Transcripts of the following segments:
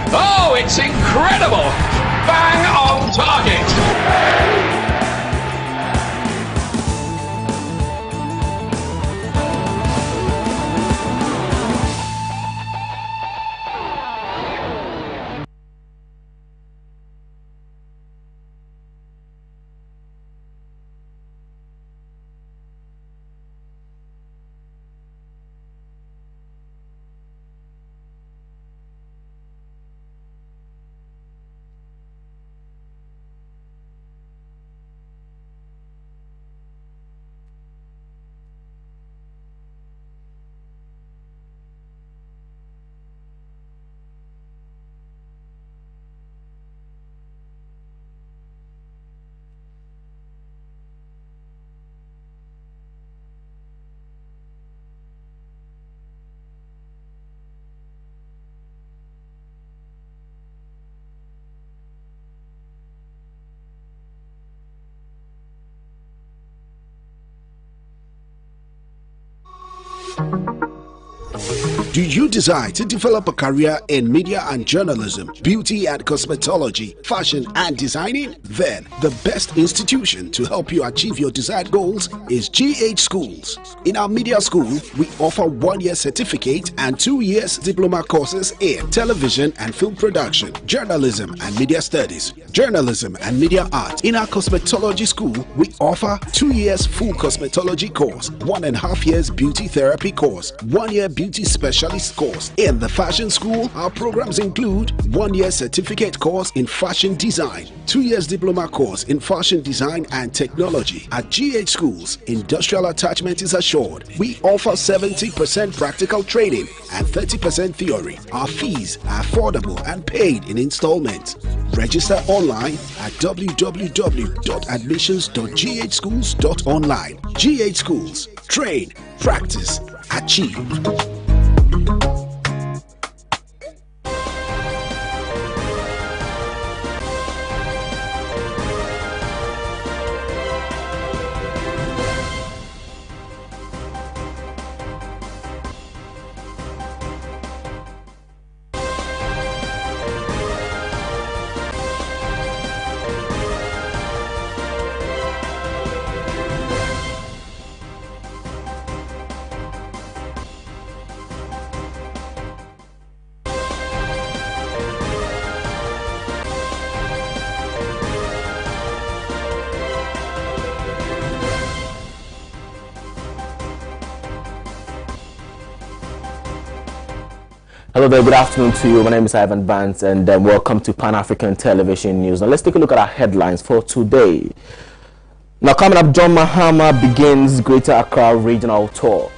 Oh, it's incredible! Bang on target! Do you desire to develop a career in media and journalism, beauty and cosmetology, fashion and designing? Then the best institution to help you achieve your desired goals is GH Schools. In our media school, we offer 1-year certificate and 2 years diploma courses in television and film production, journalism and media studies, journalism and media art. In our cosmetology school, we offer 2 years full cosmetology course, 1.5 years beauty therapy course, 1 year beauty specialist course. In the fashion school, our programs include 1 year certificate course in fashion design, 2 years diploma course in fashion design and technology. At GH Schools, industrial attachment is assured. We offer 70% practical training and 30% theory. Our fees are affordable and paid in installments. Register online at www.admissions.ghschools.online. GH Schools. Train, practice, achieve. Hello there, good afternoon to you. My name is Abban and welcome to Pan-African Television News. Now let's take a look at our headlines for today. Now coming up, John Mahama begins Greater Accra Regional Tour.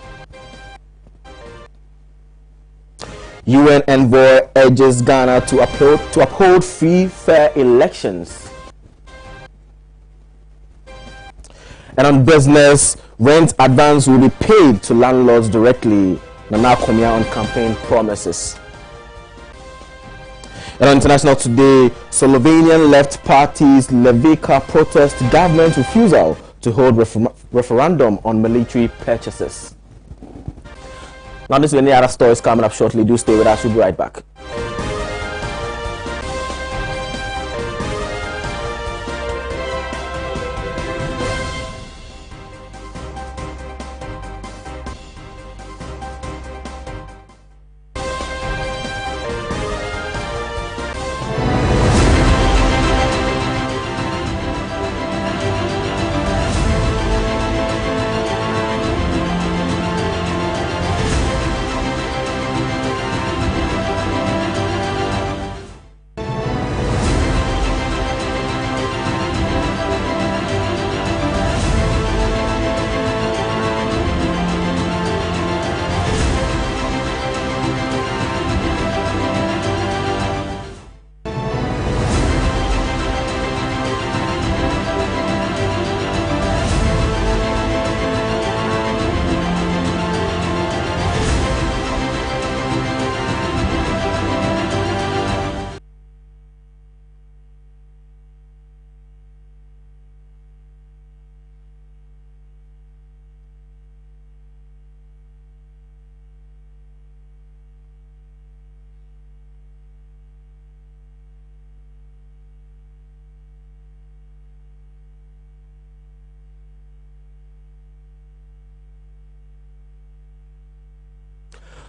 UN envoy urges Ghana to uphold free, fair elections. And on business, rent advance will be paid to landlords directly. Nana Komia on campaign promises. And on international today, Slovenian left parties Levica protest government refusal to hold referendum on military purchases. Now this and any other stories coming up shortly. Do stay with us. We'll be right back.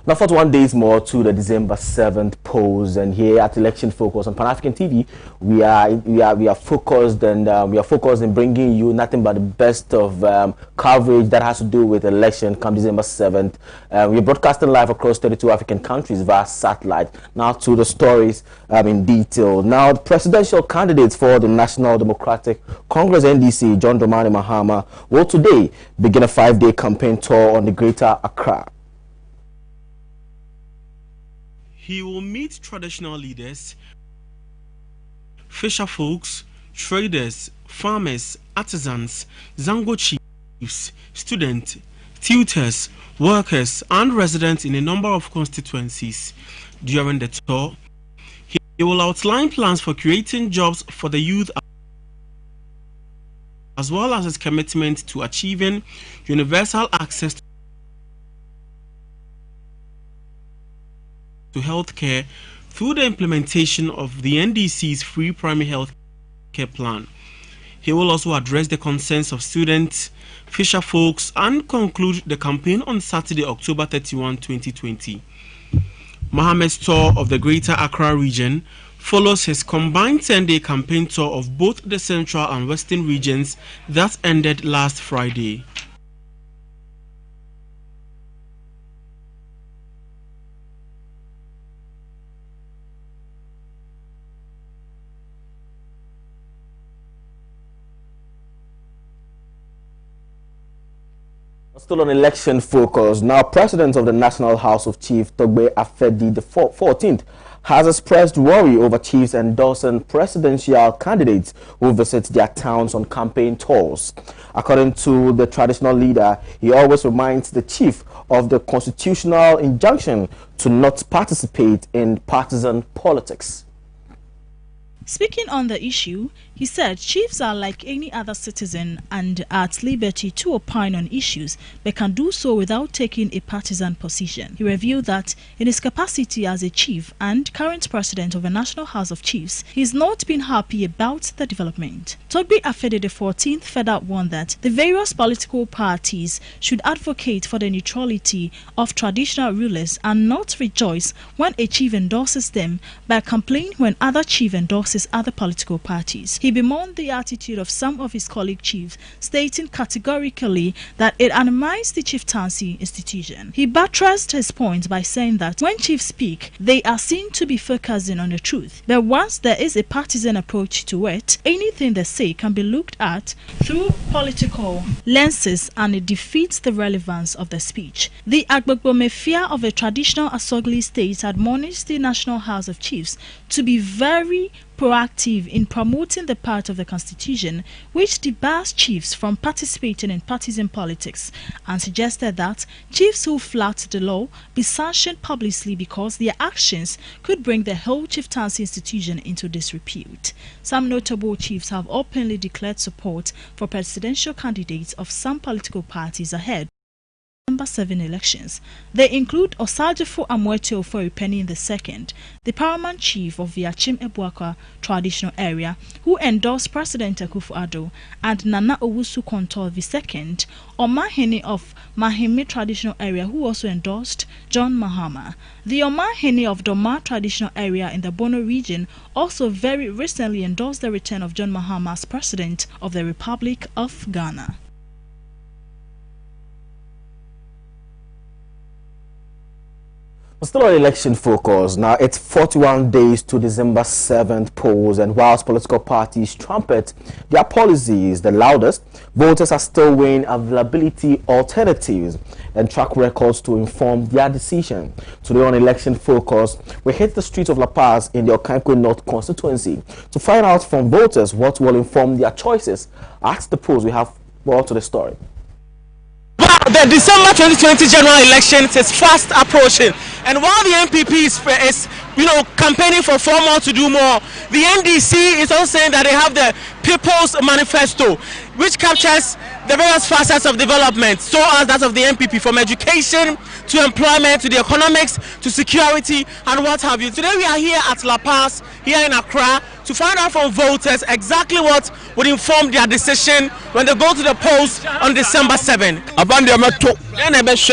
Now, 41 days more to the December 7th polls, and here at Election Focus on Pan-African TV, we are focused, and we are focused in bringing you nothing but the best of coverage that has to do with election come December 7th. We're broadcasting live across 32 African countries via satellite. Now to the stories in detail. Now, the presidential candidates for the National Democratic Congress (NDC), John Dramani Mahama, will today begin a 5-day campaign tour on the Greater Accra. He will meet traditional leaders, fisher folks, traders, farmers, artisans, Zango chiefs, students, tutors, workers, and residents in a number of constituencies. During the tour, he will outline plans for creating jobs for the youth, as well as his commitment to achieving universal access to healthcare through the implementation of the NDC's free primary health care plan. He will also address the concerns of students, fisher folks, and conclude the campaign on Saturday, October 31, 2020. Mohammed's tour of the Greater Accra region follows his combined 10-day campaign tour of both the central and western regions that ended last Friday. Still on election focus. Now, President of the National House of Chiefs, Togbe Afedi the 14th, has expressed worry over chiefs endorsing presidential candidates who visit their towns on campaign tours. According to the traditional leader, he always reminds the chief of the constitutional injunction to not participate in partisan politics. Speaking on the issue, he said chiefs are like any other citizen and are at liberty to opine on issues, but can do so without taking a partisan position. He revealed that in his capacity as a chief and current president of the National House of Chiefs, he has not been happy about the development. Togbe Afedi the 14th further warned that the various political parties should advocate for the neutrality of traditional rulers and not rejoice when a chief endorses them, but complain when other chief endorses other political parties. He bemoaned the attitude of some of his colleague chiefs, stating categorically that it undermines the chieftaincy institution. He buttressed his point by saying that when chiefs speak, they are seen to be focusing on the truth, but once there is a partisan approach to it, anything they say can be looked at through political lenses and it defeats the relevance of the speech. The Agbogbomefia of a traditional Asogli state admonished the National House of Chiefs to be very proactive in promoting the part of the Constitution which debars chiefs from participating in partisan politics, and suggested that chiefs who flout the law be sanctioned publicly because their actions could bring the whole chieftaincy institution into disrepute. Some notable chiefs have openly declared support for presidential candidates of some political parties ahead December 7 elections. They include Osajefo Amwete Oforipeni II, the paramount chief of the Achim Ebuaka traditional area, who endorsed President Akufo-Addo, and Nana Owusu Kontor II, Omahene of Mahime traditional area, who also endorsed John Mahama. The Omahene of Doma traditional area in the Bono region also very recently endorsed the return of John Mahama as President of the Republic of Ghana. Still on election focus. Now, it's 41 days to December 7th polls, and whilst political parties trumpet their policies the loudest, voters are still weighing availability alternatives and track records to inform their decision. Today on election focus, we hit the streets of La Paz in the Okankwe North constituency to find out from voters what will inform their choices. At the polls, we have more to the story. The December 2020 general election is fast approaching, and while the NPP is campaigning for 4 more to do more, the NDC is also saying that they have the People's Manifesto, which captures the various facets of development, so as that of the NPP, from education to employment to the economics to security and what have you. Today we are here at La Paz, here in Accra, to find out from voters exactly what would inform their decision when they go to the polls on December 7. Abban,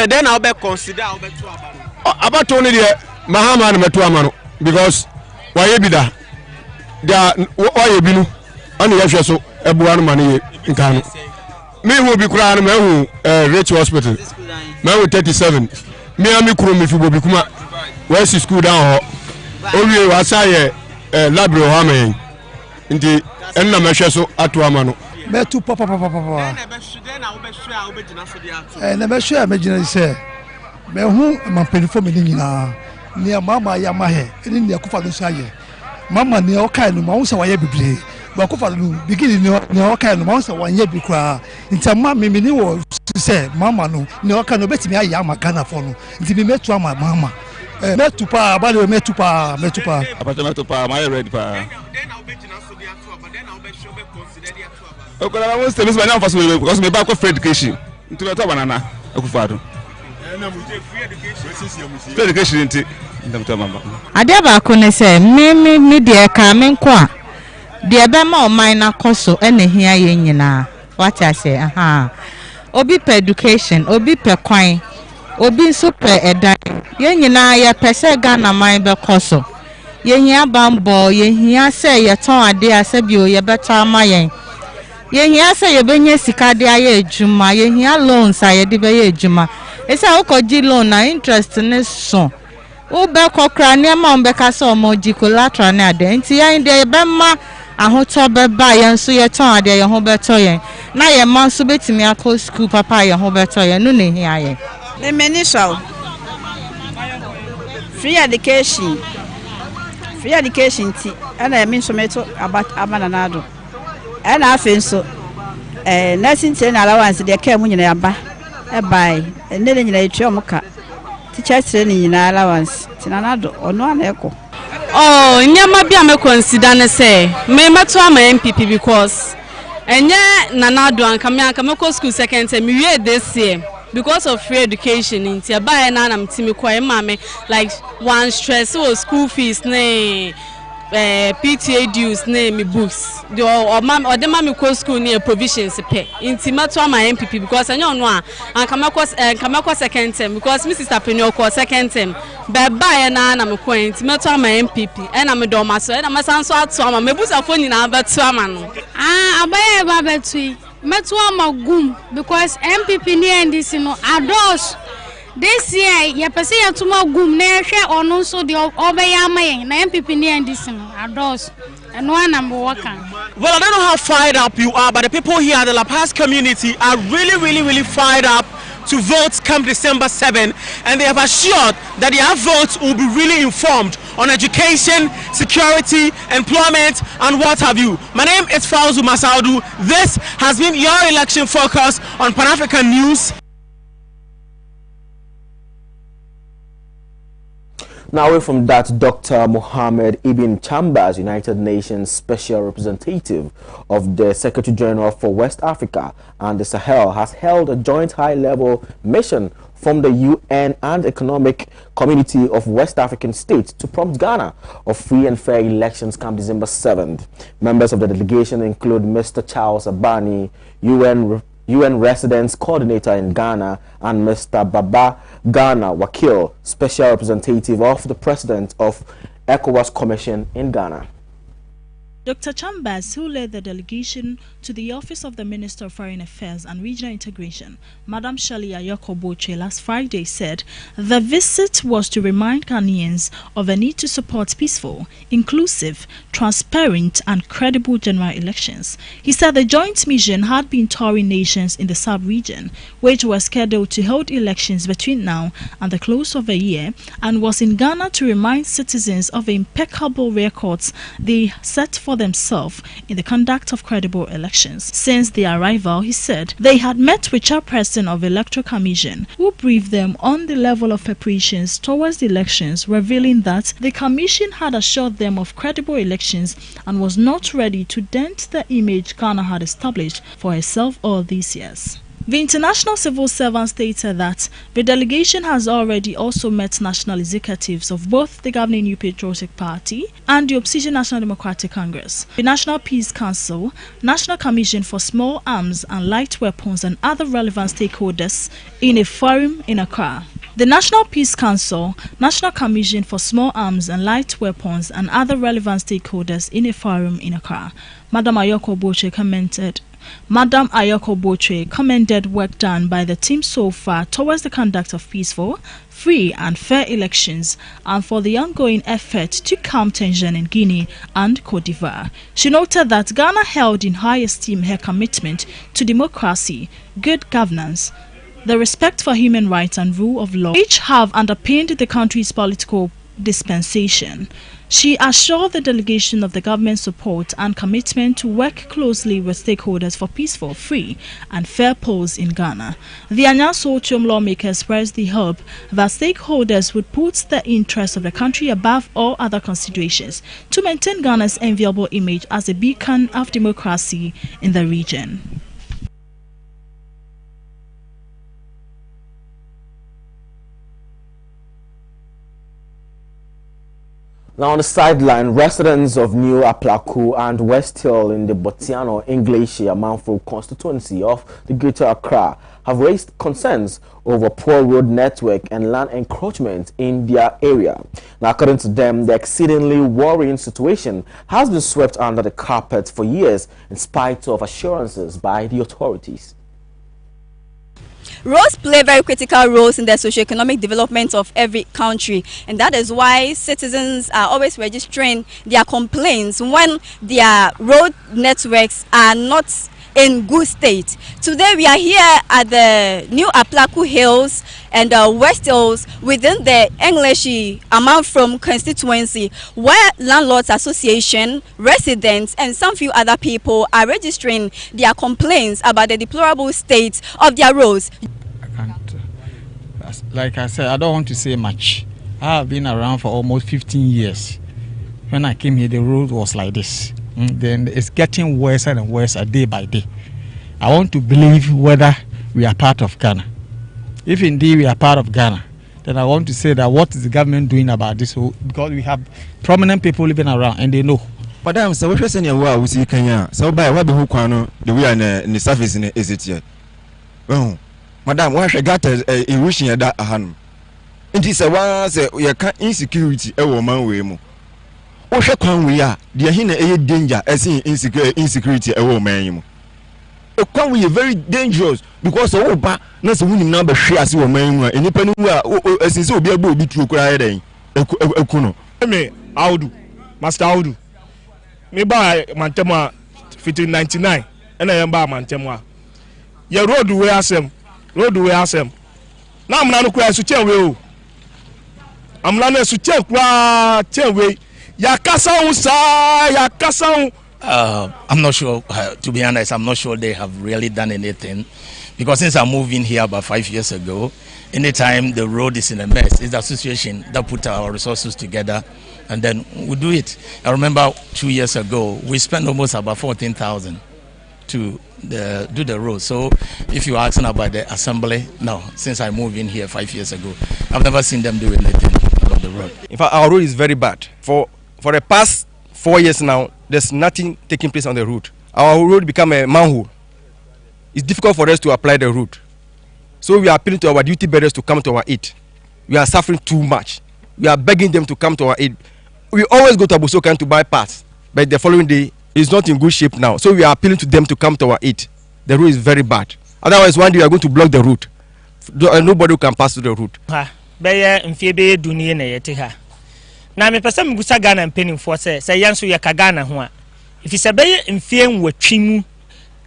then I'll be consider about only the Mahama and Metuamano because why you be there? Why you been on the FSO, a buan money in Kano. Me will be crying, me who Rich Hospital, me who 37. Me and me crew if you will become where's the school down? Only was I library Hame in the end of Meshaso Atuamano. Metu papa. And the Mesha imagine say, me who my penifo me near Mama Yamahe, and in the Akufa Saye. Mama near Okan, Mousa Wayabi, Bakufa beginning near Okan, Mousa Wayabi cry. In some mammy, me knew to say, Mama no can bet me I am a canna for no. Until we met to my mama. Metupa, by the way, Metupa. Metupa, my red pa. Okay, I want to miss my name for because me back for education. Into the banana, Akufado. Free education into Adeba kone say me dear coming kwa. Dear Bema minor coso and here yina. What I say, Obi per education, obi per coin, obi super edan. Yina ya pese Ghana mine be coso. Ye bambo, ye say ye ton ade asebio ye better mayen. Ye say ye benye sikade aye juma, ye loans aye de be juma. Esa okoji loan na interest ne so. Wo be kokra ne ma on be ka so moji collateral na de. Nti ya inde be ma ahoto be ba ye nso ye ton ade ye ho beto ye. Na ye man so betimi akọ school papa ye ho beto ye no ne hia ye. The minister free education ti ana me so meto Abban na do. Ana afen so nursing training allowance de ka mu nyina ya ba buy and then you try muka teacher training in allowance tinanado ono aneko oh nyama bia me consider ne say me meto am MPP because enye nanado anka me ko school second term we this year because of free education in tia buy na am timi kwa ma me like one stress or school fees ne PTA dues name books the or the mammy co school near provisions pay intimato my MPP because I know no and come across second term because Mrs. Tapino call second term but by an am quaint intimato my MPP and I'm a doma so and I'm a son so at some my books are phone in our man I buy a battery metua magum because MPP near and this adores. This year, you pese ya tuma gum na hwe ono so de obeya mayen na MPP ni andisi no adose and one number worker. Well, I don't know how fired up you are, but the people here at the La Paz community are really fired up to vote come December 7, and they have assured that their votes will be really informed on education, security, employment, and what have you. My name is Fauzu Masaudu. This has been your election focus on Pan-African News. Now away from that, Dr. Mohammed Ibn Chambers, United Nations Special Representative of the Secretary General for West Africa and the Sahel, has held a joint high-level mission from the UN and Economic Community of West African States to prompt Ghana of free and fair elections come December 7th. Members of the delegation include Mr. Charles Abban, UN Residence Coordinator in Ghana, and Mr. Baba Ghana Wakil, Special Representative of the President of ECOWAS Commission in Ghana. Dr. Chambers, who led the delegation to the Office of the Minister of Foreign Affairs and Regional Integration, Madam Shirley Ayoko-Boche, last Friday said the visit was to remind Ghanaians of the need to support peaceful, inclusive, transparent and credible general elections. He said the joint mission had been touring nations in the South region, which were scheduled to hold elections between now and the close of the year, and was in Ghana to remind citizens of the impeccable records they set for themselves in the conduct of credible elections. Since their arrival, he said, they had met with Chairperson of the Electoral Commission, who briefed them on the level of preparations towards the elections, revealing that the Commission had assured them of credible elections and was not ready to dent the image Ghana had established for herself all these years. The International Civil Servant stated that the delegation has already also met national executives of both the governing New Patriotic Party and the opposition National Democratic Congress, the National Peace Council, National Commission for Small Arms and Light Weapons and other relevant stakeholders in a forum in Accra. The National Peace Council, National Commission for Small Arms and Light Weapons, and other relevant stakeholders in a forum in Accra. Madam Ayoko Boche commended work done by the team so far towards the conduct of peaceful, free and fair elections and for the ongoing effort to calm tension in Guinea and Cote d'Ivoire. She noted that Ghana held in high esteem her commitment to democracy, good governance, the respect for human rights and rule of law, which have underpinned the country's political dispensation. She assured the delegation of the government's support and commitment to work closely with stakeholders for peaceful, free and fair polls in Ghana. The Anyaso lawmaker expressed the hope that stakeholders would put the interests of the country above all other considerations to maintain Ghana's enviable image as a beacon of democracy in the region. Now on the sideline, residents of New Aplaku and West Hill in the Botiano English Amanfo constituency of the Greater Accra have raised concerns over poor road network and land encroachment in their area. Now, according to them, the exceedingly worrying situation has been swept under the carpet for years in spite of assurances by the authorities. Roads play very critical roles in the socio-economic development of every country, and that is why citizens are always registering their complaints when their road networks are not in good state. Today we are here at the New Aplaku Hills and West Hills within the English Amanfo constituency, where Landlords Association, residents and some few other people are registering their complaints about the deplorable state of their roads. Like I said, I don't want to say much. I have been around for almost 15 years. When I came here, the road was like this. Then it's getting worse and worse day by day. I want to believe whether we are part of Ghana. If indeed we are part of Ghana, then I want to say that what is the government doing about this? Because we have prominent people living around and they know. Madam, so what you're saying, we see Kenya. So by what the whole corner, the way in the surface in is it yet? Well, Madam, why should I got a wishing at that hand? It is a one say we are insecurity a woman way more. What shall we are? The hina a danger as in insecurity a woman. Can we very dangerous because of Oba, not a winning number shares your man, and you can as is so be able to be true crying.Ekuno. Me, Audu, Master Audu. Me buy Mantema 1599, and I am by Mantema. Your road way asem. Road we ask him. Now I'm not going to change we. I'm not going to change we. I'm not sure. To be honest, I'm not sure they have really done anything, because since I moved in here about 5 years ago, anytime the road is in a mess, it's the association that put our resources together, and then we do it. I remember 2 years ago we spent almost about 14,000 to do the road. So if you're asking about the assembly, no, since I moved in here 5 years ago, I've never seen them do anything about the road. In fact, our road is very bad. For the past 4 years now, there's nothing taking place on the road. Our road become a manhole. It's difficult for us to apply the road. So we are appealing to our duty bearers to come to our aid. We are suffering too much. We are begging them to come to our aid. We always go to Abusokan to buy parts, but the following day, it's not in good shape now. So we are appealing to them to come to our aid. The road is very bad. Otherwise, one day we are going to block the route. Nobody can pass through the route. Na me pesa mgusa Ghana mpenimfo se yanso ye ka Ghana ho a ifi se beye mfie nwatwimu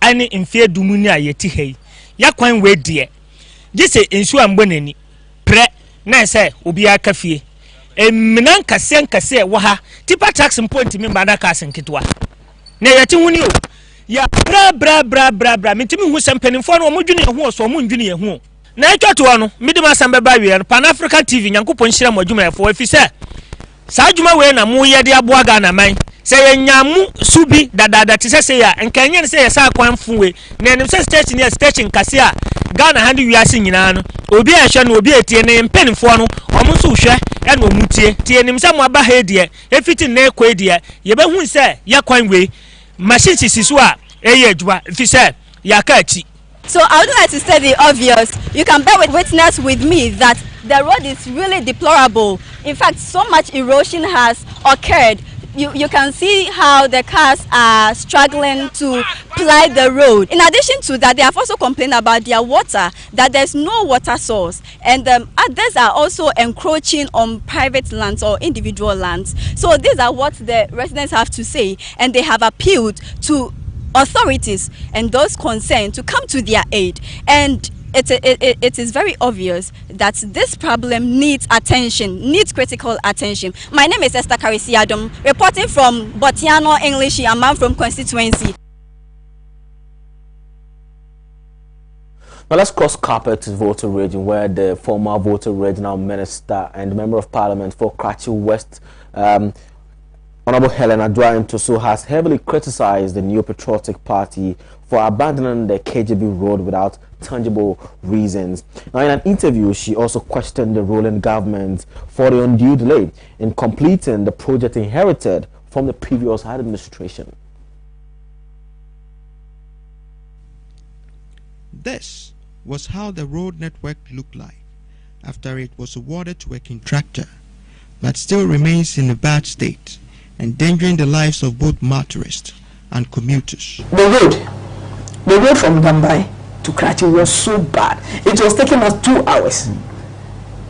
ani mfie dumu ni ayeti hei yakwan we de gise ensu ambonani pre na se obi aka fie eminan kase wo ha tipa tax point mi mbada ka senketwa na yeti huni o ya bra mitimi hu se mpenimfo no omudwune ho so omundwune ho na etwato no midima sambe ba wi Pan African TV nyankopon hira mo adwuma efo afi se Sajuma we na mu ye de aboa Ghana man se ye nyamu subi dadada ti se ya enkanyen se ye sa kwanfu we na enim se station kase a Ghana hande wiase nyina no obi a hwe no obi etie ne mpenfo no omo so hwe e na omutie tie enim se mo aba ha die efiti na ekwa die ye be hu se ye kwan we machine sisisu a eye adwuma fi se ya ka achi. So I would like to say the obvious. You can bear with witness with me that the road is really deplorable. In fact, so much erosion has occurred. You can see how the cars are struggling to ply the road. In addition to that, they have also complained about their water, that there's no water source, and others are also encroaching on private lands or individual lands. So these are what the residents have to say, and they have appealed to authorities and those concerned to come to their aid. And it is very obvious that this problem needs attention, needs critical attention. My name is Esther Karisiadom, reporting from Botiano English, Abban from constituency. Now let's cross carpet to Volta region, where the former Volta regional minister and member of parliament for Karachi West, Honorable Helen Adwa Ntoso, has heavily criticized the New Patriotic Party for abandoning the KJB road without tangible reasons. Now, in an interview, she also questioned the ruling government for the undue delay in completing the project inherited from the previous administration. This was how the road network looked like after it was awarded to a contractor, but still remains in a bad state, endangering the lives of both motorists and commuters. The road from Dambai to Karachi was so bad. It was taking us 2 hours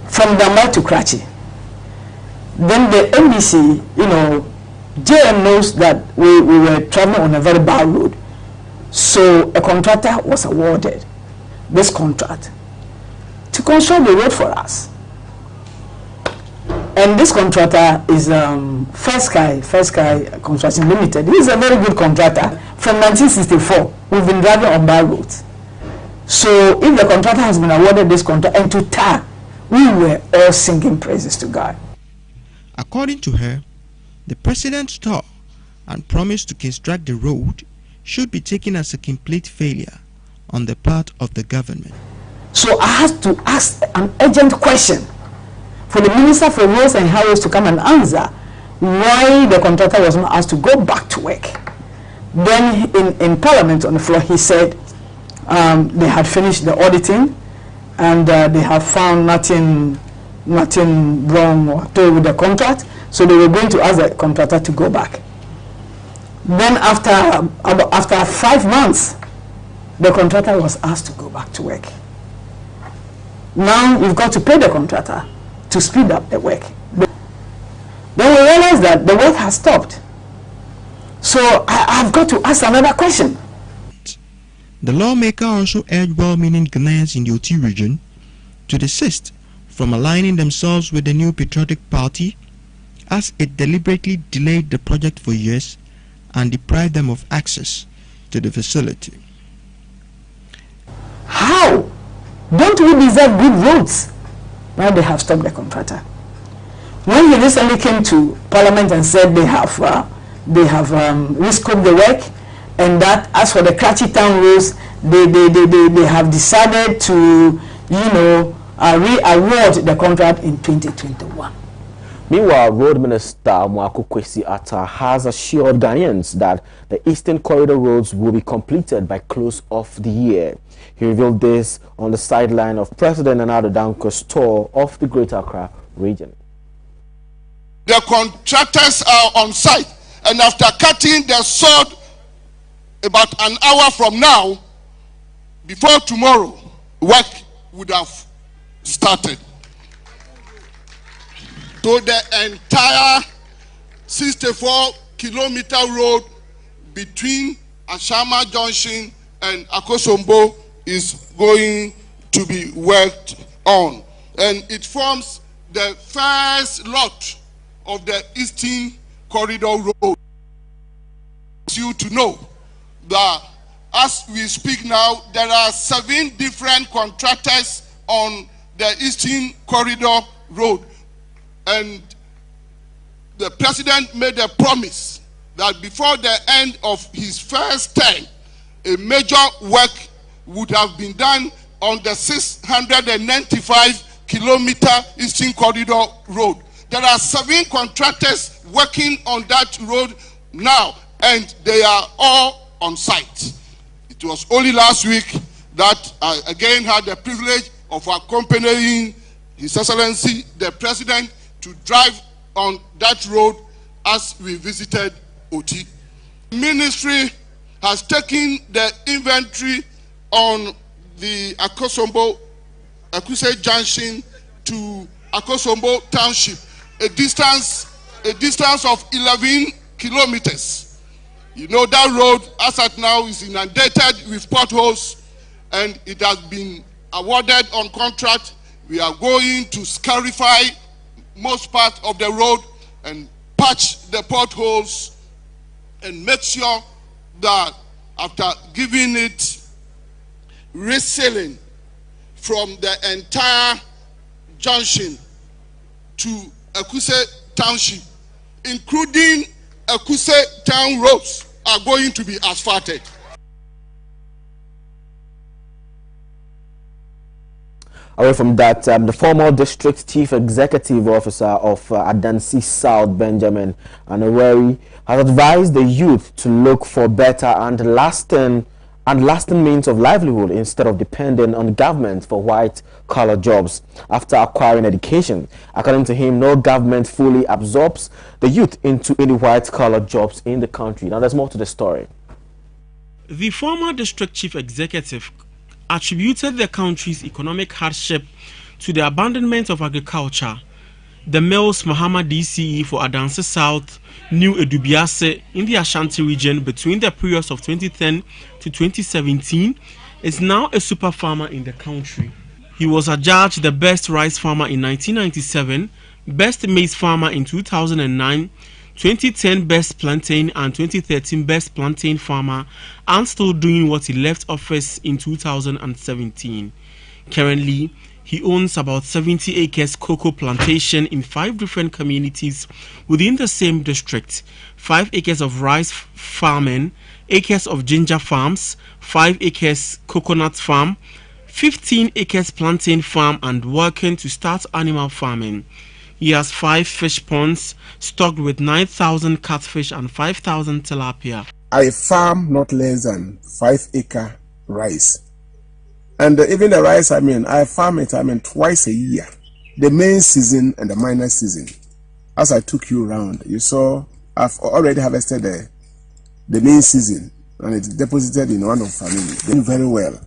from Dambai to Karachi. Then the NBC, JM knows that we were traveling on a very bad road. So a contractor was awarded this contract to construct the road for us. And this contractor is First Sky Construction Limited. He is a very good contractor. From 1964, we've been driving on bad roads. So if the contractor has been awarded this contract, and to tar, we were all singing praises to God. According to her, the president's talk and promise to construct the road should be taken as a complete failure on the part of the government. So I had to ask an urgent question for the Minister for Roads and Highways to come and answer why the contractor was not asked to go back to work. Then in Parliament on the floor, he said they had finished the auditing and they have found nothing wrong or with the contract, so they were going to ask the contractor to go back. Then after 5 months, the contractor was asked to go back to work. Now you've got to pay the contractor to speed up the work. Then we realized that the work has stopped. So I've got to ask another question. The lawmaker also urged well-meaning Ghanaians in the OT region to desist from aligning themselves with the New Patriotic Party, as it deliberately delayed the project for years and deprived them of access to the facility. How? Don't we deserve good roads? Now they have stopped the contractor. When he recently came to Parliament and said they have rescoped the work, and that as for the Karachi town roads, they have decided to re-award the contract in 2021. Meanwhile, Road Minister Mwaku Kwesi Atta has assured Ghanaians that the Eastern Corridor roads will be completed by close of the year. He revealed this on the sideline of President Nana Danko's tour of the Greater Accra region. The contractors are on site, and after cutting the sod about an hour from now, before tomorrow, work would have started. So the entire 64-kilometer road between Ashama Junction and Akosombo is going to be worked on. And it forms the first lot of the Eastern Corridor Road. You to know that as we speak now, there are 7 different contractors on the Eastern Corridor Road. And the president made a promise that before the end of his first term, a major work would have been done on the 695-kilometer Eastern Corridor Road. There are 7 contractors working on that road now, and they are all on site. It was only last week that I again had the privilege of accompanying His Excellency the President to drive on that road as we visited Oti. Ministry has taken the inventory on the Akosombo Junction to Akosombo Township, a distance of 11 kilometers. You know that road as at now is inundated with potholes, and it has been awarded on contract. We are going to scarify most part of the road and patch the potholes and make sure that after giving it resealing from the entire junction to Akuse Township, including Akuse Town roads, are going to be asphalted. Away from that, the former district chief executive officer of Adansi South, Benjamin Anawari, has advised the youth to look for better and lasting means of livelihood instead of depending on government for white-collar jobs after acquiring education. According to him, no government fully absorbs the youth into any white-collar jobs in the country. Now, there's more to the story. The former district chief executive attributed the country's economic hardship to the abandonment of agriculture. The Mills Mahama DCE for Adansi South, New Edubiase in the Ashanti region between the periods of 2010 to 2017 is now a super farmer in the country. He was adjudged the best rice farmer in 1997, best maize farmer in 2009, 2010 best plantain and 2013 best plantain farmer, and still doing what he left office in 2017. Currently, he owns about 70 acres cocoa plantation in 5 different communities within the same district, 5 acres of rice farming, acres of ginger farms, 5 acres coconut farm, 15 acres plantain farm, and working to start animal farming. He has 5 fish ponds stocked with 9,000 catfish and 5,000 tilapia. I farm not less than 5-acre rice. And even the rice, I farm it, twice a year. The main season and the minor season. As I took you around, you saw I've already harvested the main season and it's deposited in one of family. Doing very well.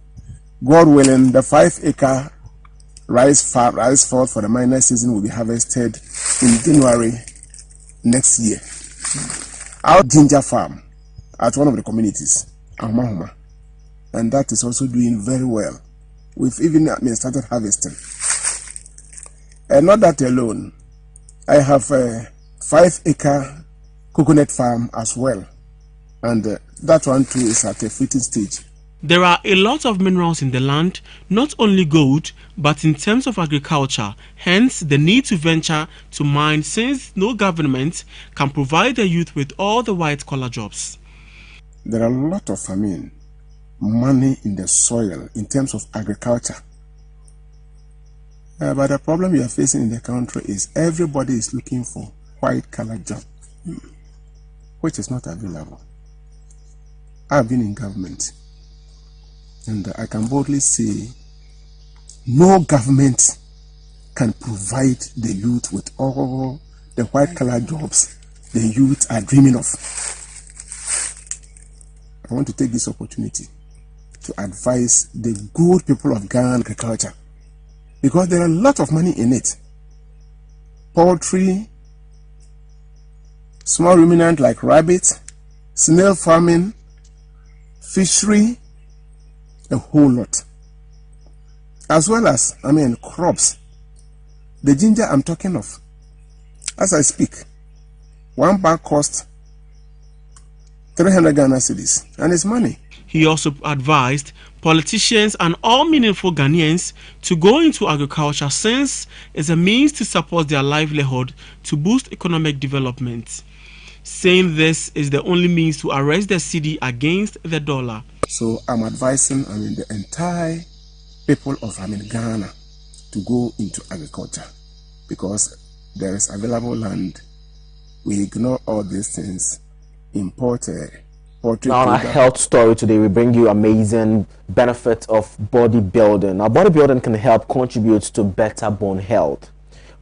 God willing, the 5-acre rice field for the minor season will be harvested in January next year. Our ginger farm at one of the communities, Ahumahuma, and that is also doing very well. We've even started harvesting. And not that alone, I have a 5-acre coconut farm as well, and that one too is at a fruiting stage. There are a lot of minerals in the land, not only gold, but in terms of agriculture, hence the need to venture to mine since no government can provide the youth with all the white-collar jobs. There are a lot of money in the soil in terms of agriculture. But the problem we are facing in the country is everybody is looking for white-collar job, which is not available. I've been in government, and I can boldly say no government can provide the youth with all the white-collar jobs the youth are dreaming of. I want to take this opportunity to advise the good people of Ghana agriculture, because there are a lot of money in it. Poultry, small ruminant like rabbit, snail farming, fishery, a whole lot. As well as, crops. The ginger I'm talking of, as I speak, 1 bag costs 300 Ghana cedis, and it's money. He also advised politicians and all meaningful Ghanaians to go into agriculture since it's a means to support their livelihood to boost economic development, saying this is the only means to arrest the cedi against the dollar. So I'm advising the entire people of Ghana to go into agriculture because there is available land. We ignore all these things, import Now, on our health story today, we bring you amazing benefits of bodybuilding. Now, bodybuilding can help contribute to better bone health.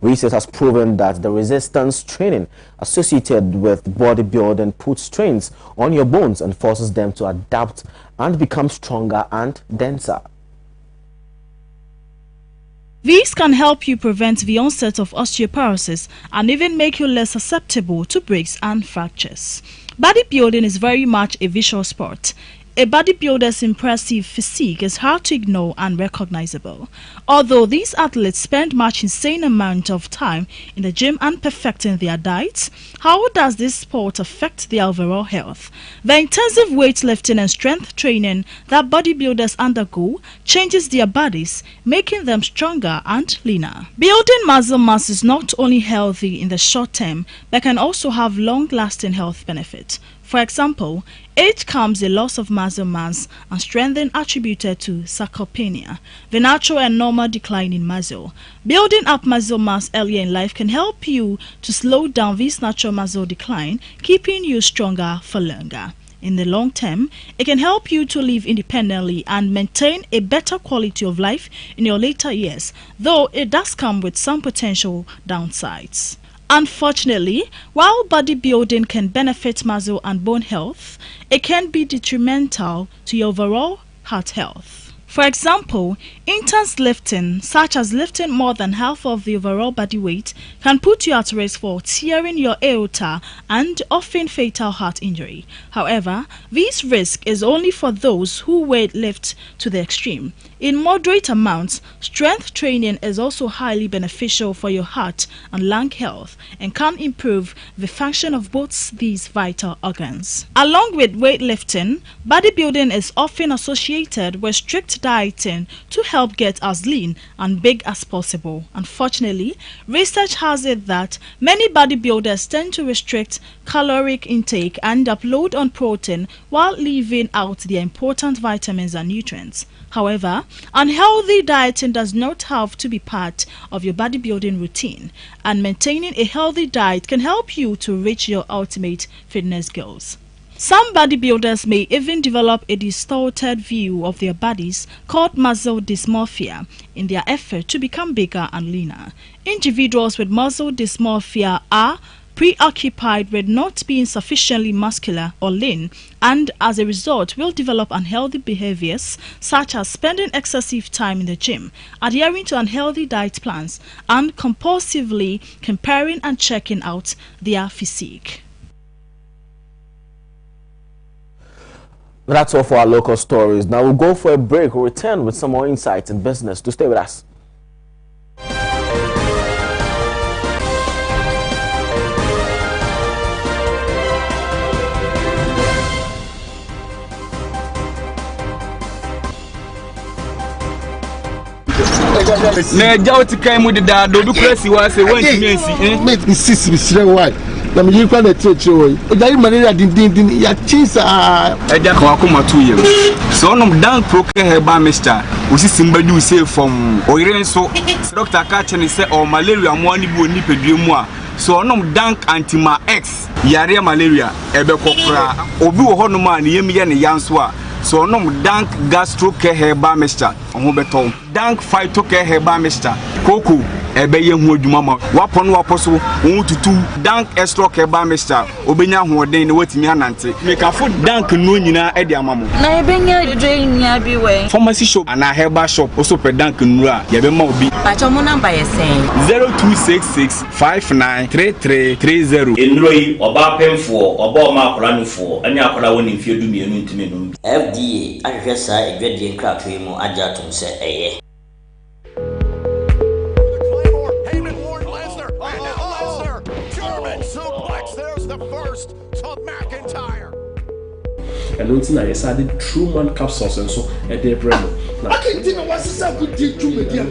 Research has proven that the resistance training associated with bodybuilding puts strains on your bones and forces them to adapt and become stronger and denser. These can help you prevent the onset of osteoporosis and even make you less susceptible to breaks and fractures. Bodybuilding is very much a visual sport. A bodybuilder's impressive physique is hard to ignore and recognizable. Although these athletes spend much insane amount of time in the gym and perfecting their diets, how does this sport affect their overall health? The intensive weightlifting and strength training that bodybuilders undergo changes their bodies, making them stronger and leaner. Building muscle mass is not only healthy in the short term, but can also have long-lasting health benefits. For example, age comes a loss of muscle mass and strength attributed to sarcopenia, the natural and normal decline in muscle. Building up muscle mass earlier in life can help you to slow down this natural muscle decline, keeping you stronger for longer. In the long term, it can help you to live independently and maintain a better quality of life in your later years, though it does come with some potential downsides. Unfortunately, while bodybuilding can benefit muscle and bone health, it can be detrimental to your overall heart health. For example, intense lifting, such as lifting more than half of the overall body weight, can put you at risk for tearing your aorta and often fatal heart injury. However, this risk is only for those who weight lift to the extreme. In moderate amounts, strength training is also highly beneficial for your heart and lung health and can improve the function of both these vital organs. Along with weightlifting, bodybuilding is often associated with strict dieting to help get as lean and big as possible. Unfortunately, research has it that many bodybuilders tend to restrict caloric intake and upload on protein while leaving out the important vitamins and nutrients. However, unhealthy dieting does not have to be part of your bodybuilding routine, and maintaining a healthy diet can help you to reach your ultimate fitness goals. Some bodybuilders may even develop a distorted view of their bodies called muscle dysmorphia in their effort to become bigger and leaner. Individuals with muscle dysmorphia are preoccupied with not being sufficiently muscular or lean, and as a result will develop unhealthy behaviors such as spending excessive time in the gym, adhering to unhealthy diet plans, and compulsively comparing and checking out their physique. That's all for our local stories. Now we'll go for a break. We'll return with some more insights in business. To stay with us. na jawo tikan mu deda do bi press wa se wan timensi mate mi sis mi sire why na mi yikwa na tete o ojari malaria din ya chinsa eja kan akoma tu yem so onom dan proke heba mister osisi mbadu se from oyire nso doctor ka chene se o malaria mo ani bi oni pedue mu a so onom dank antima x yare malaria ebe kokra obi wo honom a ne yem ye ne yanso a so onom dank gastro care heba mister ho beton dank phyto care heba mister koko ebe ye hu adwuma ma wapon waposo won tutu dank extra care ba mister obenya hoden ne watimi anante mekafo dank no nyina e de amamo na ebenya dwe nya bi we pharmacy shop ana herba shop also pe dank nu a ye be ma obi pacho mo number ye sen 0266593330 enroi oba pemfo oba o ma akora nufo anya akora woni mfie du mienu ntime no FDA ahwehwe sa edwedie nkrato mu agya tom se eye and until I decided true man capsules and so a day brand. I can't even what's this up with you to make you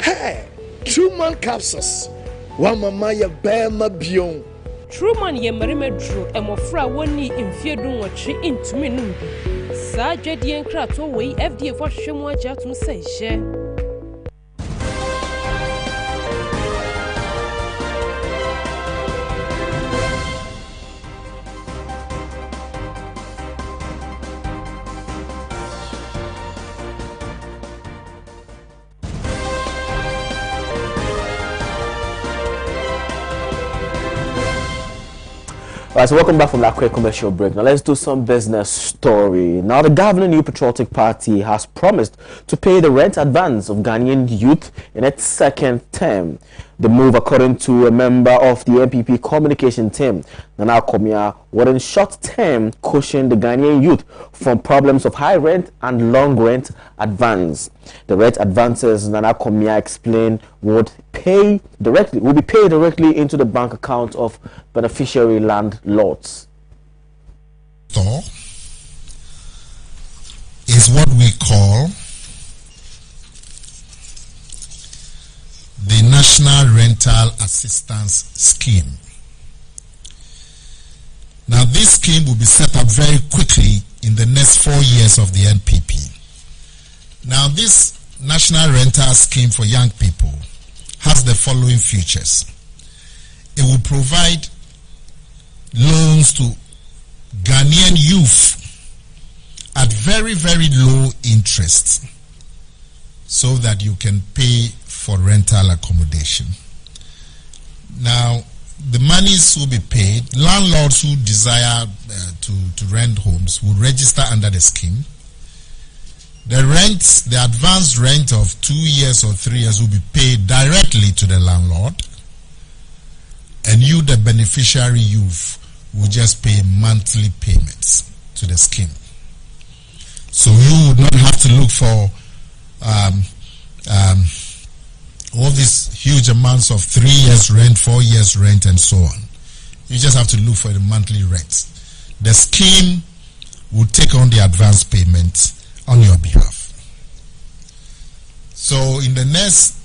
Hey, Truman capsules. One mama ya bema bion. Truman ye marima dro emofra woni mfie dun wotwe intumi num bi. Sa dwedie nkrato wei FDA for hwemu agya tum se hye. Alright, so welcome back from that quick commercial break. Now let's do some business story. Now the governing New Patriotic Party has promised to pay the rent advance of Ghanaian youth in its second term. The move, according to a member of the NPP communication team, Nana Komia, would in short term cushion the Ghanaian youth from problems of high rent and long rent advance. The rent advances, Nana Komia explained, will be paid directly into the bank account of beneficiary landlords. Is what we call the National Rental Assistance Scheme. Now this scheme will be set up very quickly in the next 4 years of the NPP. Now this National Rental Scheme for young people has the following features. It will provide loans to Ghanaian youth at very, very low interest so that you can pay for rental accommodation. Now, the monies will be paid. Landlords who desire to rent homes will register under the scheme. The advanced rent of 2 years or 3 years will be paid directly to the landlord, and you, the beneficiary youth, will just pay monthly payments to the scheme. So you would not have to look for all these huge amounts of 3 years rent, 4 years rent, and so on. You just have to look for the monthly rent. The scheme will take on the advance payment on your behalf. So in the next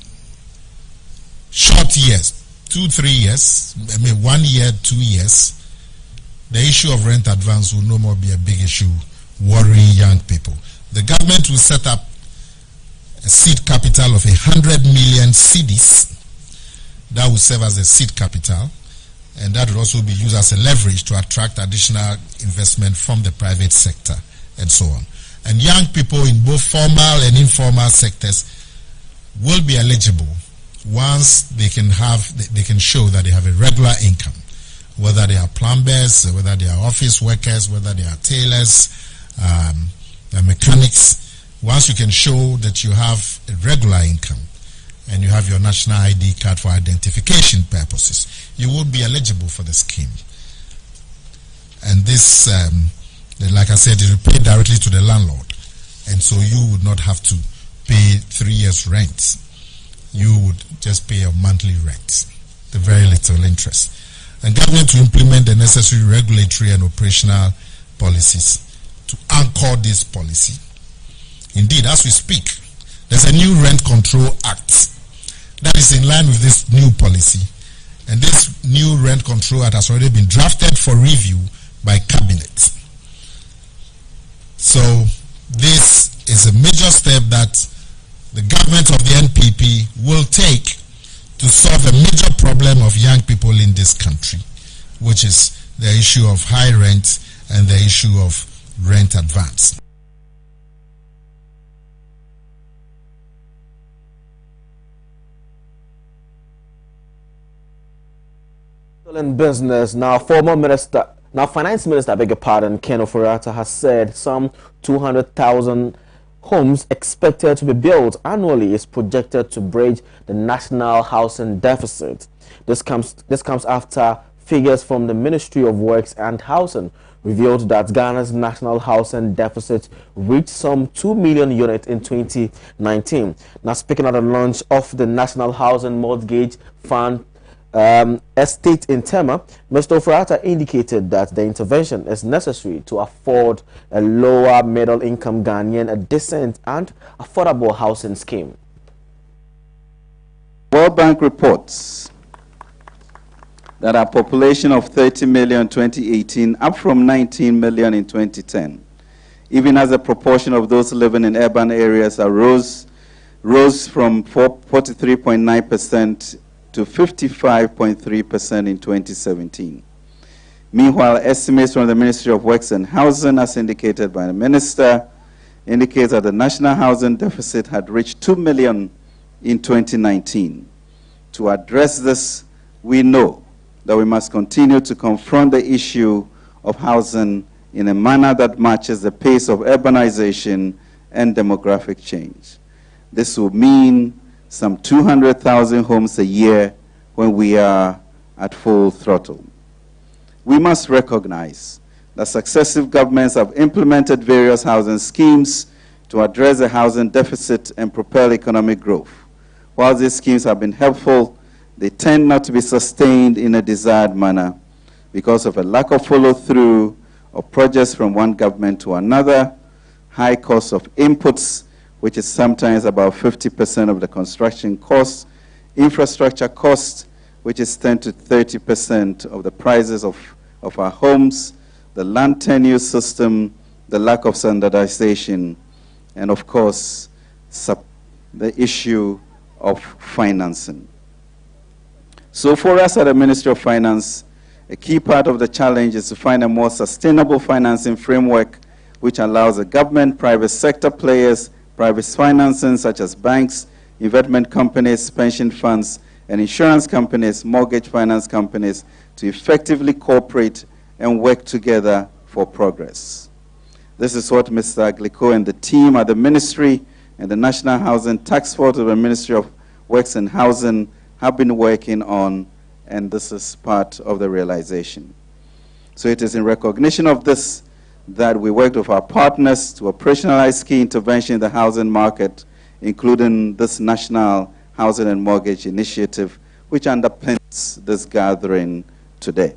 short years, 2-3 years, 1 year, 2 years, the issue of rent advance will no more be a big issue worrying young people. The government will set up a seed capital of 100 million cedis that will serve as a seed capital, and that will also be used as a leverage to attract additional investment from the private sector and so on. And young people in both formal and informal sectors will be eligible once they can show that they have a regular income, whether they are plumbers, whether they are office workers, whether they are tailors, mechanics. Once you can show that you have a regular income and you have your national ID card for identification purposes, you will be eligible for the scheme. And this, like I said, it will pay directly to the landlord. And so you would not have to pay 3 years rent. You would just pay a monthly rent, the very little interest. And government to implement the necessary regulatory and operational policies to anchor this policy. Indeed, as we speak, there's a new Rent Control Act that is in line with this new policy. And this new Rent Control Act has already been drafted for review by Cabinet. So this is a major step that the government of the NPP will take to solve a major problem of young people in this country, which is the issue of high rent and the issue of rent advance. In business, Finance Minister, beg your pardon, Ken Ofori-Atta has said some 200,000 homes expected to be built annually is projected to bridge the national housing deficit. This comes after figures from the Ministry of Works and Housing revealed that Ghana's national housing deficit reached some 2 million units in 2019. Now, speaking at the launch of the National Housing Mortgage Fund estate in Tema, Mr. Ofori-Atta indicated that the intervention is necessary to afford a lower middle income Ghanaian a decent and affordable housing scheme. World Bank reports that our population of 30 million in 2018, up from 19 million in 2010, even as a proportion of those living in urban areas rose from 43.9% to 55.3% in 2017. Meanwhile, estimates from the Ministry of Works and Housing, as indicated by the Minister, indicates that the national housing deficit had reached 2 million in 2019. To address this, we know that we must continue to confront the issue of housing in a manner that matches the pace of urbanization and demographic change. This will mean some 200,000 homes a year when we are at full throttle. We must recognize that successive governments have implemented various housing schemes to address the housing deficit and propel economic growth. While these schemes have been helpful, they tend not to be sustained in a desired manner because of a lack of follow-through of projects from one government to another, high cost of inputs, which is sometimes about 50% of the construction cost, infrastructure cost, which is 10 to 30% of the prices of our homes, the land tenure system, the lack of standardization, and of course, the issue of financing. So for us at the Ministry of Finance, a key part of the challenge is to find a more sustainable financing framework which allows the government, private sector players, private financing such as banks, investment companies, pension funds, and insurance companies, mortgage finance companies to effectively cooperate and work together for progress. This is what Mr. Agliko and the team at the Ministry and the National Housing Task Force of the Ministry of Works and Housing have been working on, and this is part of the realization. So it is in recognition of this that we worked with our partners to operationalize key intervention in the housing market, including this National Housing and Mortgage Initiative, which underpins this gathering today.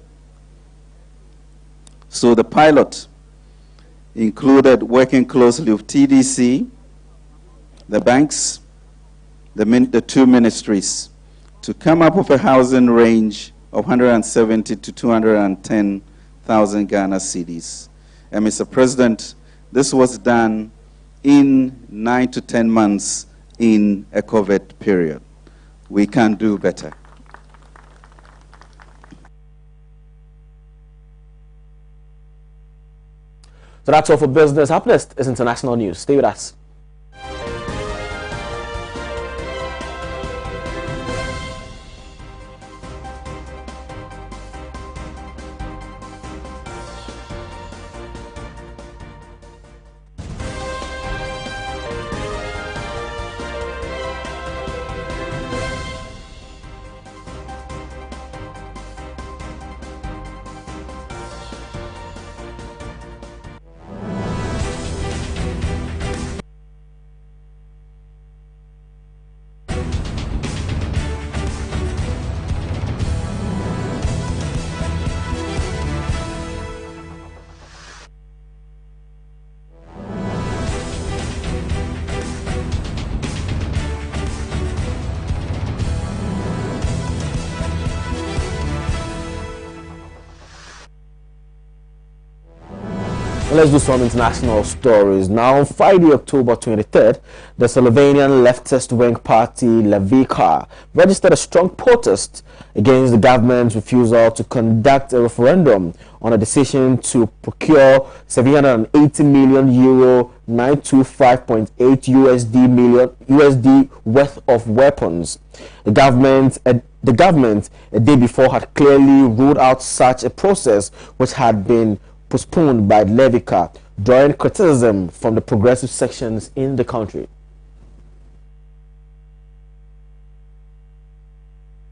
So the pilot included working closely with TDC, the banks, the two ministries, to come up with a housing range of 170 to 210,000 Ghana cedis. And Mr. President, this was done in 9 to 10 months in a COVID period. We can do better. So that's all for business. Up next is international news. Stay with us. Let's do some international stories. Now, on Friday, October 23rd, the Slovenian leftist wing party Levica registered a strong protest against the government's refusal to conduct a referendum on a decision to procure 780 million euro, 925.8 USD worth of weapons. The government a day before had clearly ruled out such a process, which had been postponed by Levica, drawing criticism from the progressive sections in the country.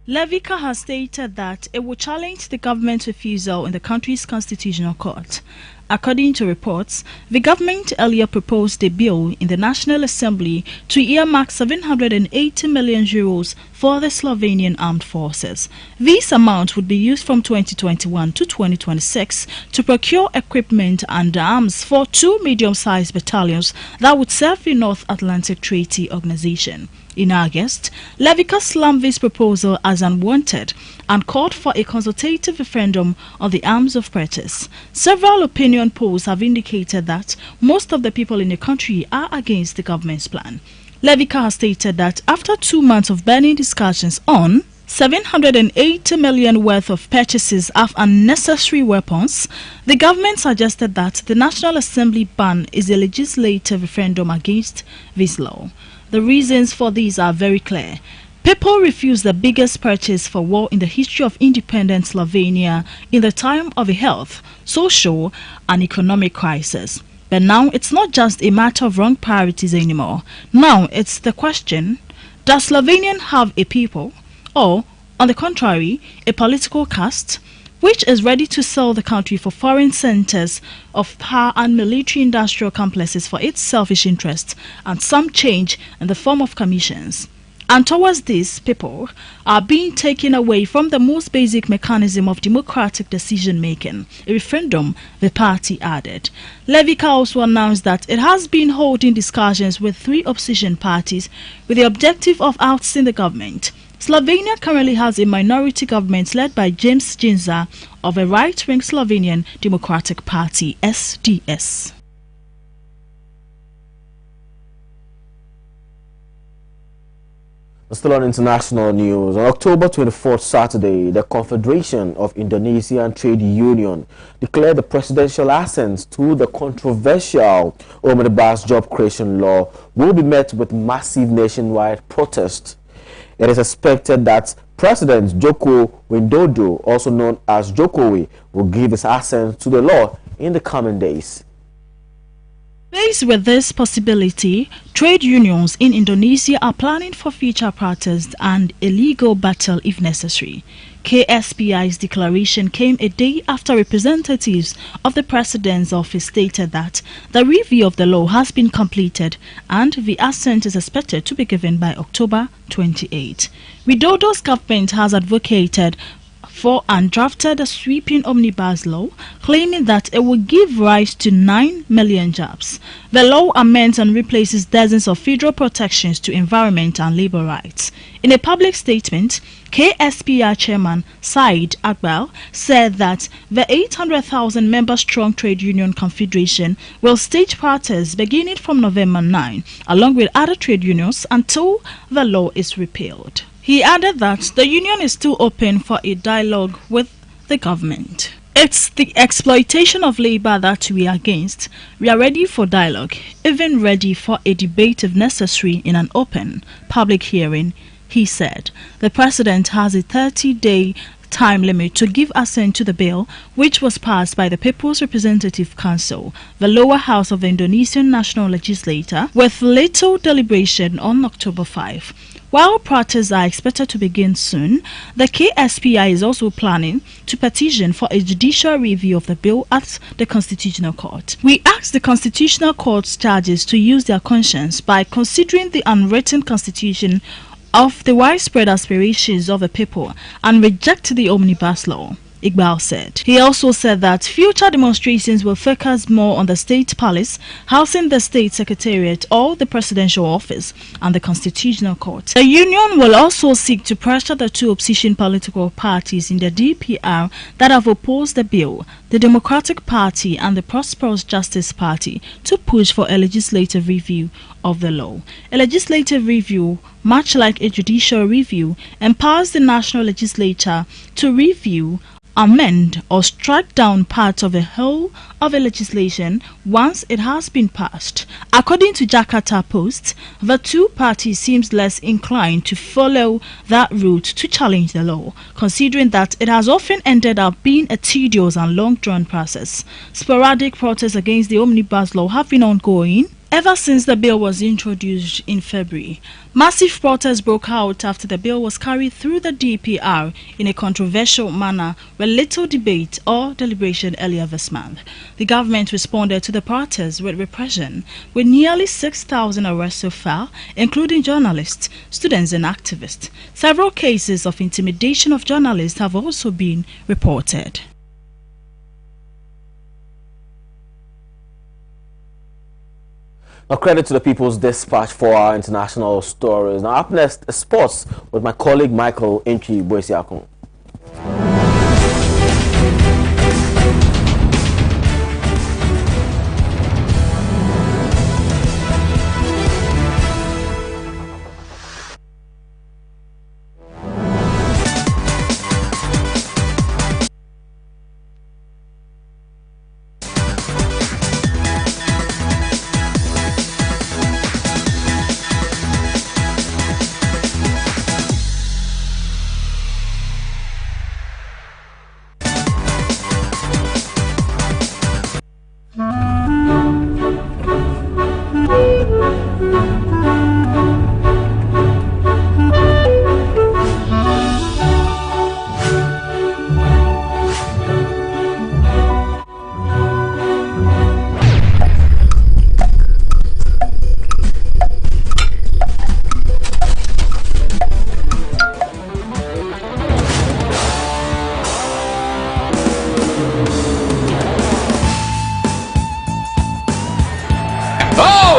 Levica has stated that it will challenge the government's refusal in the country's constitutional court. According to reports, the government earlier proposed a bill in the National Assembly to earmark 780 million euros for the Slovenian armed forces. This amount would be used from 2021 to 2026 to procure equipment and arms for 2 medium-sized battalions that would serve the North Atlantic Treaty Organization. In August, Levica slammed this proposal as unwanted and called for a consultative referendum on the arms of purchase. Several opinion polls have indicated that most of the people in the country are against the government's plan. Levica has stated that after 2 months of burning discussions on 780 million worth of purchases of unnecessary weapons, the government suggested that the National Assembly ban is a legislative referendum against this law. The reasons for these are very clear. People refused the biggest purchase for war in the history of independent Slovenia in the time of a health, social and economic crisis. But now it's not just a matter of wrong priorities anymore. Now it's the question, does Slovenia have a people, or, on the contrary, a political caste, which is ready to sell the country for foreign centers of power and military-industrial complexes for its selfish interests and some change in the form of commissions? And towards this, people are being taken away from the most basic mechanism of democratic decision-making, a referendum, the party added. Levica also announced that it has been holding discussions with 3 opposition parties with the objective of ousting the government. Slovenia currently has a minority government led by James Ginza of a right-wing Slovenian Democratic Party, SDS. Still on international news, on October 24th, Saturday, the Confederation of Indonesian Trade Union declared the presidential assent to the controversial Omnibus job creation law will be met with massive nationwide protest. It is expected that President Joko Widodo, also known as Jokowi, will give his assent to the law in the coming days. Faced with this possibility, trade unions in Indonesia are planning for future protests and a legal battle if necessary. KSPI's declaration came a day after representatives of the President's office stated that the review of the law has been completed and the assent is expected to be given by October 28. Widodo's government has advocated for and drafted a sweeping omnibus law, claiming that it will give rise to 9 million jobs. The law amends and replaces dozens of federal protections to environment and labor rights. In a public statement, KSPR chairman Said Abban said that the 800,000 member-strong trade union confederation will stage protests beginning from November 9, along with other trade unions, until the law is repealed. He added that the union is still open for a dialogue with the government. It's the exploitation of labor that we are against. We are ready for dialogue, even ready for a debate if necessary in an open public hearing, he said. The president has a 30-day time limit to give assent to the bill, which was passed by the People's Representative Council, the lower house of the Indonesian National Legislature, with little deliberation on October 5. While protests are expected to begin soon, the KSPI is also planning to petition for a judicial review of the bill at the Constitutional Court. We ask the Constitutional Court's judges to use their conscience by considering the unwritten constitution of the widespread aspirations of the people and reject the omnibus law, Iqbal said. He also said that future demonstrations will focus more on the State Palace, housing the State Secretariat or the Presidential Office and the Constitutional Court. The union will also seek to pressure the 2 opposition political parties in the DPR that have opposed the bill, the Democratic Party and the Prosperous Justice Party, to push for a legislative review of the law. A legislative review, much like a judicial review, empowers the national legislature to review, amend or strike down parts of the whole of a legislation once it has been passed. According to Jakarta Post, the 2 parties seems less inclined to follow that route to challenge the law, considering that it has often ended up being a tedious and long-drawn process. Sporadic protests against the omnibus law have been ongoing ever since the bill was introduced in February. Massive protests broke out after the bill was carried through the DPR in a controversial manner with little debate or deliberation earlier this month. The government responded to the protests with repression, with nearly 6,000 arrests so far, including journalists, students and activists. Several cases of intimidation of journalists have also been reported. Now, credit to the People's Dispatch for our international stories. Now, up next, sports with my colleague Michael Inchi Boisiakon.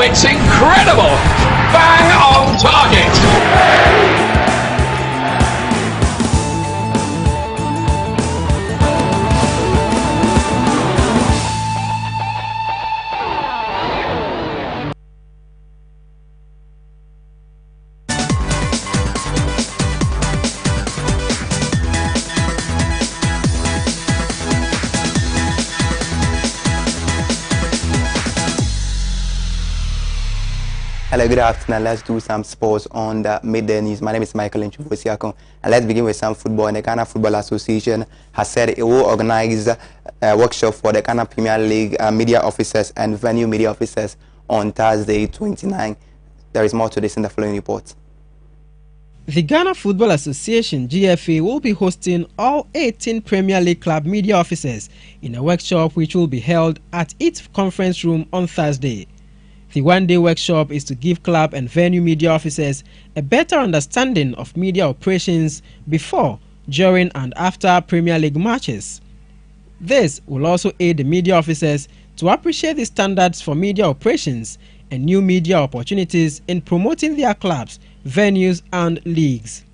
It's incredible! Bang on target! Hello, good afternoon. Let's do some sports on the midday news. My name is Michael Nchuvosiakon, and let's begin with some football. And the Ghana Football Association has said it will organize a workshop for the Ghana Premier League media officers and venue media officers on Thursday, 29. There is more to this in the following report. The Ghana Football Association, GFA, will be hosting all 18 Premier League club media officers in a workshop which will be held at its conference room on Thursday. The one-day workshop is to give club and venue media officers a better understanding of media operations before, during and after Premier League matches. This will also aid the media officers to appreciate the standards for media operations and new media opportunities in promoting their clubs, venues and leagues.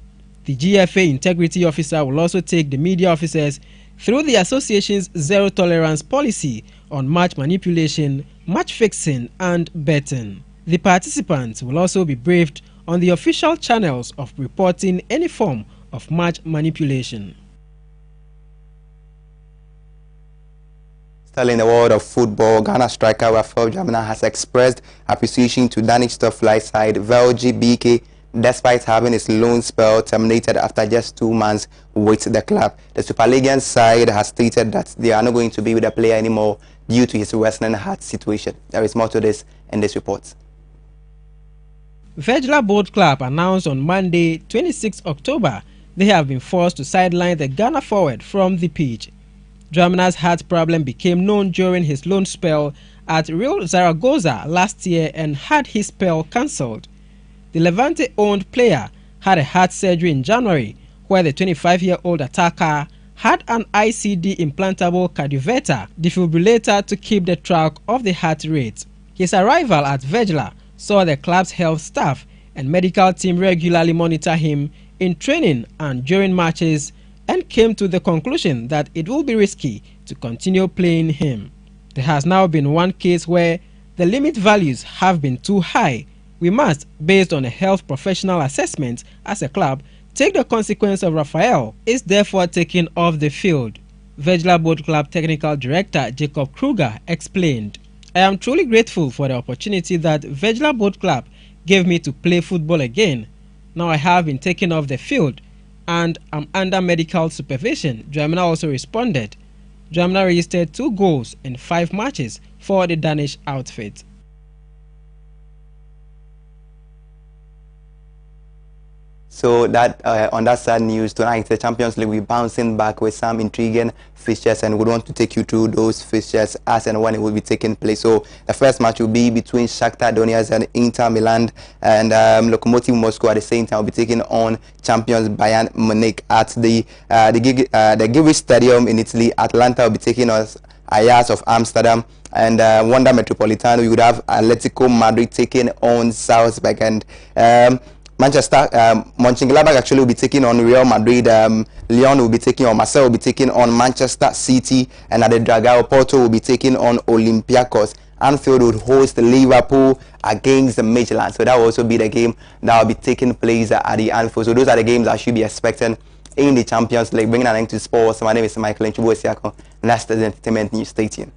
The GFA integrity officer will also take the media officers through the association's zero tolerance policy on match manipulation, match fixing and betting. The participants will also be briefed on the official channels of reporting any form of match manipulation. Still in the world of football, Ghana striker Rafael Jamina has expressed appreciation to Danish top-flight side Velji BK despite having his loan spell terminated after just 2 months with the club. The Superligan side has stated that they are not going to be with the player anymore due to his worsening heart situation. There is more to this in this report. Vejla Boat Club announced on Monday, 26 October, they have been forced to sideline the Ghana forward from the pitch. Dramina's heart problem became known during his loan spell at Real Zaragoza last year and had his spell cancelled. The Levante-owned player had a heart surgery in January, where the 25-year-old attacker had an ICD implantable cardioverter defibrillator to keep the track of the heart rate. His arrival at Vejla saw the club's health staff and medical team regularly monitor him in training and during matches and came to the conclusion that it will be risky to continue playing him. There has now been one case where the limit values have been too high. We must, based on a health professional assessment as a club, take the consequence of Raphael is therefore taken off the field. Vejla Boat Club Technical Director Jacob Kruger explained, I am truly grateful for the opportunity that Vejla Boat Club gave me to play football again. Now I have been taken off the field and I'm under medical supervision. Dramina also responded. Dramina registered 2 goals in 5 matches for the Danish outfit. So that on that sad news, tonight the Champions League will be bouncing back with some intriguing fixtures, and we want to take you through those fixtures as and when it will be taking place. So the first match will be between Shakhtar Donetsk and Inter Milan, and Lokomotiv Moscow at the same time will be taking on champions Bayern Munich at the Givi Stadium in Italy. Atalanta will be taking us Ajax of Amsterdam, and Wanda Metropolitano. You would have Atletico Madrid taking on Salzburg, and Manchester, Mönchengladbach actually will be taking on Real Madrid. Lyon will be taking on Marseille, will be taking on Manchester City, and at the Dragao, Porto will be taking on Olympiacos. Anfield would host Liverpool against the Midlands, so that will also be the game that will be taking place at the Anfield. So those are the games I should be expecting in the Champions League. Bringing an end to sports, my name is Michael Nchubu-Osiako, and that's the Entertainment News. Stay tuned.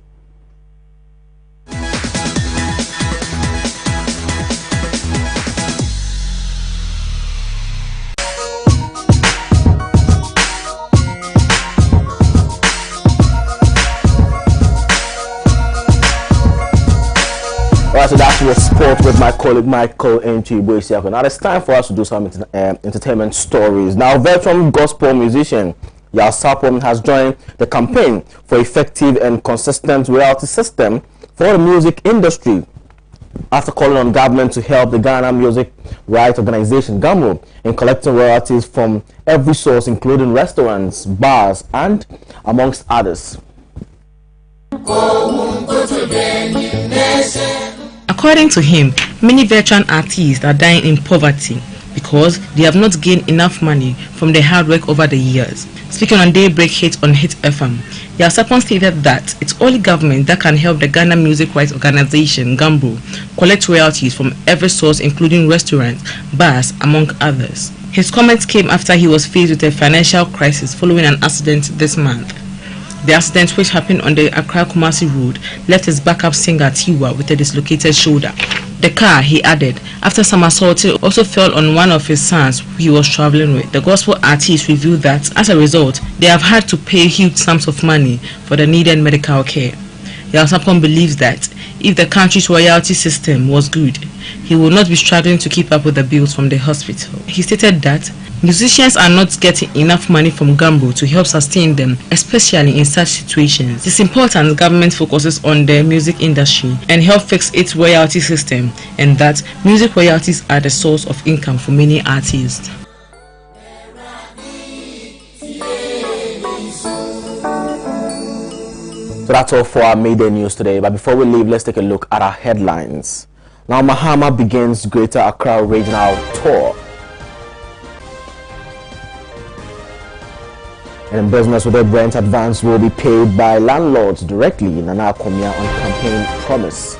Alright, so that was sport with my colleague Michael Nchubu-Osiako. Now it's time for us to do some entertainment stories. Now, veteran gospel musician Yao Sapom has joined the campaign for effective and consistent royalty system for the music industry after calling on government to help the Ghana Music Rights Organization (GAMRO) in collecting royalties from every source, including restaurants, bars, and amongst others. According to him, many veteran artists are dying in poverty because they have not gained enough money from their hard work over the years. Speaking on Daybreak Hit on Hit FM, Yao Sapon stated that it's only government that can help the Ghana Music Rights Organization (GAMRO) collect royalties from every source, including restaurants, bars, among others. His comments came after he was faced with a financial crisis following an accident this month. The accident, which happened on the Accra-Kumasi road, left his backup singer Tiwa with a dislocated shoulder. The car, he added, after somersaulting, also fell on one of his sons who he was traveling with. The gospel artist revealed that, as a result, they have had to pay huge sums of money for the needed medical care. Yao Sapon believes that if the country's royalty system was good, he would not be struggling to keep up with the bills from the hospital. He stated that musicians are not getting enough money from GAMRO to help sustain them, especially in such situations. It's important government focuses on the music industry and help fix its royalty system, and that music royalties are the source of income for many artists. So that's all for our media news today. But before we leave, let's take a look at our headlines. Now, Mahama begins Greater Accra Regional Tour. And in business with a rent advance will be paid by landlords directly. Nana Akomia on campaign promise.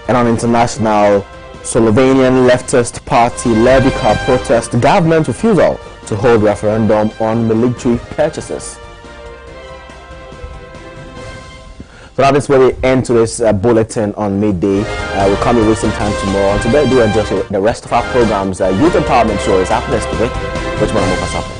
And on international, Slovenian leftist party Levica protests government refusal to hold referendum on military purchases. So that is where we end today's bulletin on midday. We'll come and waste some time tomorrow. Until then, do enjoy the rest of our programs. Youth Empowerment Show is up next week. Which one am I